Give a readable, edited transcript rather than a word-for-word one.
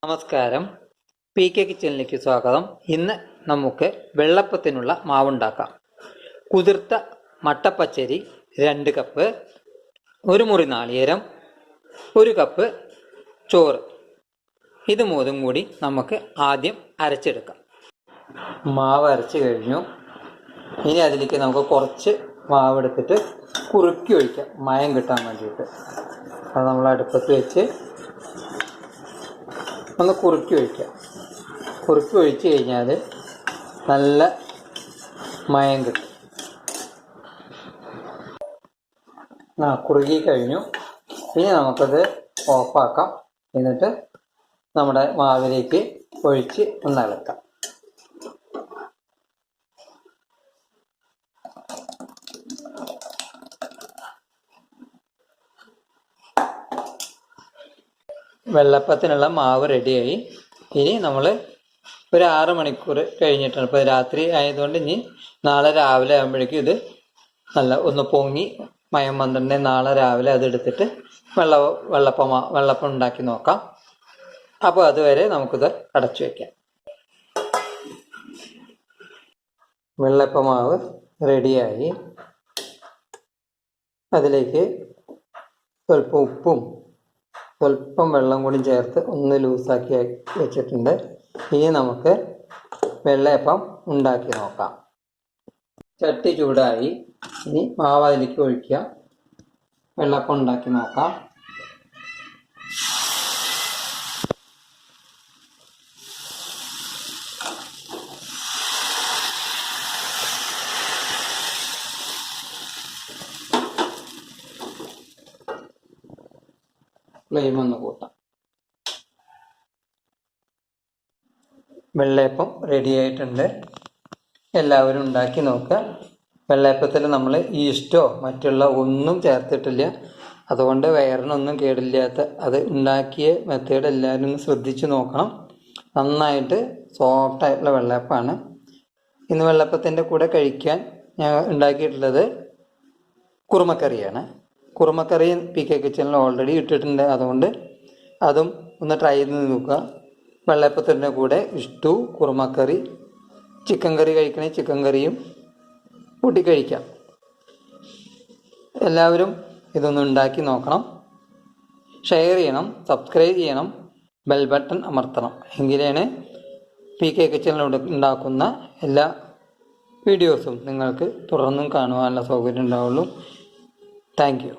നമസ്കാരം, P K കിച്ചണിലേക്ക് സ്വാഗതം. ഇന്ന് നമുക്ക് വെള്ളപ്പത്തിനുള്ള മാവുണ്ടാക്കാം. കുതിർത്ത മട്ടപ്പച്ചരി 2 കപ്പ്, 1 മുറി നാളികേരം, 1 കപ്പ് ചോറ്, ഇത് മൂന്നും കൂടി നമുക്ക് ആദ്യം അരച്ചെടുക്കാം. മാവ് അരച്ച് കഴിഞ്ഞു. ഇനി അതിലേക്ക് നമുക്ക് കുറച്ച് മാവ് എടുത്തിട്ട് കുറുക്കി ഒഴിക്കാം, മയം കിട്ടാൻ വേണ്ടിയിട്ട്. അത് നമ്മൾ അടുപ്പത്ത് വെച്ച് ഒന്ന് കുറുക്കി ഒഴിക്കാം. കുറുക്കി ഒഴിച്ച് കഴിഞ്ഞാൽ നല്ല മയം കിട്ടും. കുറുകി കഴിഞ്ഞു. ഇനി നമുക്കത് ഓഫാക്കാം. എന്നിട്ട് നമ്മുടെ മാവിലേക്ക് ഒഴിച്ച് ഒന്ന് ഇളക്കാം. വെള്ളപ്പത്തിനുള്ള മാവ് റെഡിയായി. ഇനി നമ്മൾ ഒരു 6 മണിക്കൂർ കഴിഞ്ഞിട്ടാണ്. ഇപ്പോൾ രാത്രി ആയതുകൊണ്ട് ഇനി നാളെ രാവിലെ ആകുമ്പോഴേക്കും ഇത് നല്ല ഒന്ന് പൊങ്ങി മയം വന്നിട്ടുണ്ടെ നാളെ രാവിലെ അതെടുത്തിട്ട് വെള്ളപ്പം ഉണ്ടാക്കി നോക്കാം. അപ്പോൾ അതുവരെ നമുക്കിത് അടച്ചു വയ്ക്കാം. വെള്ളപ്പമാവ് റെഡിയായി. അതിലേക്ക് സ്വല്പം ഉപ്പും സ്വല്പം വെള്ളം കൂടി ചേർത്ത് ഒന്ന് ലൂസാക്കി വെച്ചിട്ടുണ്ട്. ഇനി നമുക്ക് വെള്ളയപ്പം ഉണ്ടാക്കി നോക്കാം. ചട്ടി ചൂടായി. ഇനി മാവ് അതിലേക്ക് ഒഴിക്കുക. വെള്ളപ്പം ഉണ്ടാക്കി നോക്കാം. ഫ്ലെയിം ഒന്ന് കൂട്ടാം. വെള്ളയപ്പം റെഡി ആയിട്ടുണ്ട്. എല്ലാവരും ഉണ്ടാക്കി നോക്കുക. വെള്ളയപ്പത്തിൽ നമ്മൾ ഈസ്റ്റോ മറ്റുള്ള ഒന്നും ചേർത്തിട്ടില്ല. അതുകൊണ്ട് വയറിനൊന്നും കേടില്ലാത്ത അത് ഉണ്ടാക്കിയ മെത്തേഡ് എല്ലാവരും ഒന്ന് ശ്രദ്ധിച്ച് നോക്കണം. നന്നായിട്ട് സോഫ്റ്റായിട്ടുള്ള വെള്ളയപ്പമാണ്. ഇന്ന് വെള്ളയപ്പത്തിൻ്റെ കൂടെ കഴിക്കാൻ ഞാൻ ഉണ്ടാക്കിയിട്ടുള്ളത് കുറുമക്കറിയാണ്. കുറുമക്കറി പി കെ കിച്ചണിൽ ഓൾറെഡി ഇട്ടിട്ടുണ്ട്. അതുകൊണ്ട് അതും ഒന്ന് ട്രൈ ചെയ്ത് നോക്കുക. വെള്ളയപ്പത്തിൻ്റെ കൂടെ ഇഷ്ടു കുറുമക്കറി, ചിക്കൻ കറി കഴിക്കണേ ചിക്കൻ കറിയും കൂട്ടി കഴിക്കാം. എല്ലാവരും ഇതൊന്ന് ഉണ്ടാക്കി നോക്കണം. ഷെയർ ചെയ്യണം, സബ്സ്ക്രൈബ് ചെയ്യണം, ബെൽ ബട്ടൺ അമർത്തണം. എങ്കിലാണ് പി കെ കിച്ചണിലൂടെ ഉണ്ടാക്കുന്ന എല്ലാ വീഡിയോസും നിങ്ങൾക്ക് തുടർന്നും കാണുവാനുള്ള സൗകര്യം ഉണ്ടാവുള്ളൂ. Thank you.